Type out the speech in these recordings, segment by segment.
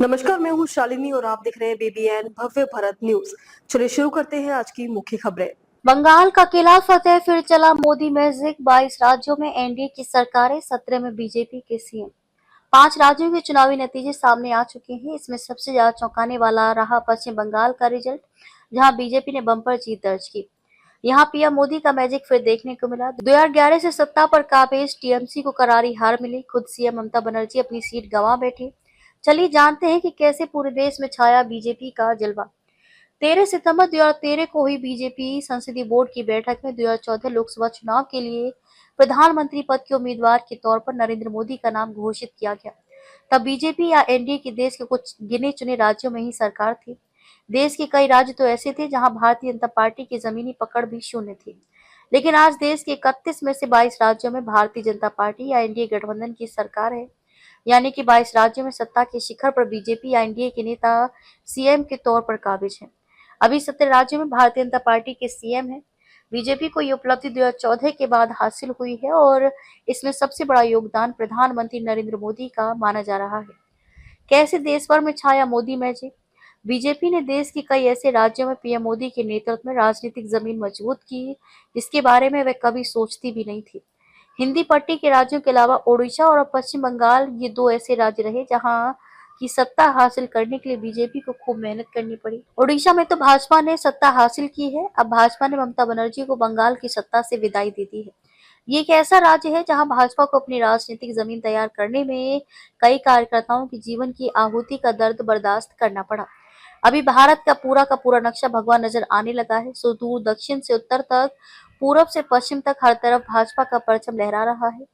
नमस्कार, मैं हूँ शालिनी और आप देख रहे हैं बीबीएन भव्य भारत न्यूज। चलिए शुरू करते हैं आज की मुख्य खबरें। बंगाल का किला फतेह, फिर चला मोदी मैजिक। 22 राज्यों में एनडीए की सरकारें, 17 में बीजेपी के सीएम। 5 राज्यों के चुनावी नतीजे सामने आ चुके हैं। इसमें सबसे ज्यादा चौंकाने वाला रहा पश्चिम बंगाल का रिजल्ट, जहां बीजेपी ने बम्पर जीत दर्ज की। यहाँ पीएम मोदी का मैजिक फिर देखने को मिला। 2011 से सत्ता पर काबिज टीएमसी को करारी हार मिली। खुद सीएम ममता बनर्जी अपनी सीट गंवा बैठी। चलिए जानते हैं कि कैसे पूरे देश में छाया बीजेपी का जलवा। 13 सितंबर 2013 को हुई बीजेपी संसदीय बोर्ड की बैठक में 2014 लोकसभा चुनाव के लिए प्रधानमंत्री पद के उम्मीदवार के तौर पर नरेंद्र मोदी का नाम घोषित किया गया। तब बीजेपी या एनडीए की देश के कुछ गिने चुने राज्यों में ही सरकार थी। देश के कई राज्य तो ऐसे थे जहां भारतीय जनता पार्टी की जमीनी पकड़ भी शून्य थी। लेकिन आज देश के 31 में से 22 राज्यों में भारतीय जनता पार्टी या एनडीए गठबंधन की सरकार है। यानी कि 22 राज्यों में सत्ता के शिखर पर बीजेपी या एनडीए के नेता सीएम के तौर पर काबिज हैं। अभी 17 राज्यों में भारतीय जनता पार्टी के सीएम हैं। बीजेपी को ये उपलब्धि 2014 के बाद हासिल हुई है और इसमें सबसे बड़ा योगदान प्रधानमंत्री नरेंद्र मोदी का माना जा रहा है। कैसे देश भर में छाया मोदी मैजिक। बीजेपी ने देश के कई ऐसे राज्यों में पीएम मोदी के नेतृत्व में राजनीतिक जमीन मजबूत की, जिसके बारे में वे कभी सोचती भी नहीं थी। हिंदी पट्टी के राज्यों के अलावा ओडिशा और पश्चिम बंगाल, ये 2 ऐसे राज्य रहे जहां की सत्ता हासिल करने के लिए बीजेपी को खूब मेहनत करनी पड़ी। ओडिशा में तो भाजपा ने सत्ता हासिल की है। अब भाजपा ने ममता बनर्जी को बंगाल की सत्ता से विदाई दे दी है। ये एक ऐसा राज्य है जहां भाजपा को अपनी राजनीतिक जमीन तैयार करने में कई कार्यकर्ताओं की जीवन की आहुति का दर्द बर्दाश्त करना पड़ा। अभी भारत का पूरा नक्शा भगवा नजर आने लगा है। सुदूर दक्षिण से उत्तर तक, पूरब से पश्चिम तक हर तरफ भाजपा का परचम लहरा रहा है।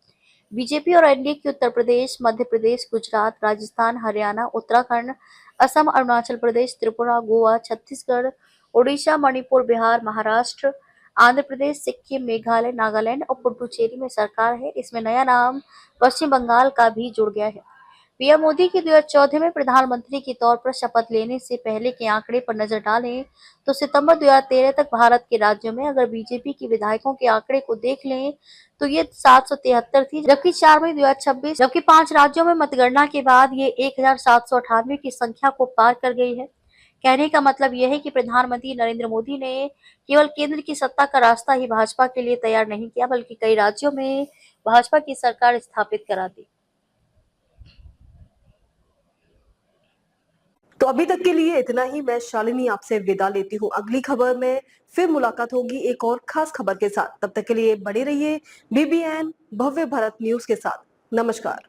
बीजेपी और एनडीए की उत्तर प्रदेश, मध्य प्रदेश, गुजरात, राजस्थान, हरियाणा, उत्तराखंड, असम, अरुणाचल प्रदेश, त्रिपुरा, गोवा, छत्तीसगढ़, ओडिशा, मणिपुर, बिहार, महाराष्ट्र, आंध्र प्रदेश, सिक्किम, मेघालय, नागालैंड और पुडुचेरी में सरकार है। इसमें नया नाम पश्चिम बंगाल का भी जुड़ गया है। पीएम मोदी की 2014 में प्रधानमंत्री के तौर पर शपथ लेने से पहले के आंकड़े पर नजर डालें तो सितंबर 2013 तक भारत के राज्यों में अगर बीजेपी के विधायकों के आंकड़े को देख लें तो ये 773 थी, जबकि 4 मई 2026 जबकि 5 राज्यों में मतगणना के बाद ये 1798 की संख्या को पार कर गई है। कहने का मतलब यह है कि प्रधानमंत्री नरेंद्र मोदी ने केवल केंद्र की सत्ता का रास्ता ही भाजपा के लिए तैयार नहीं किया, बल्कि कई राज्यों में भाजपा की सरकार स्थापित करा दी। तो अभी तक के लिए इतना ही। मैं शालिनी आपसे विदा लेती हूँ। अगली खबर में फिर मुलाकात होगी एक और खास खबर के साथ। तब तक के लिए बने रहिए बीबीएन भव्य भारत न्यूज के साथ। नमस्कार।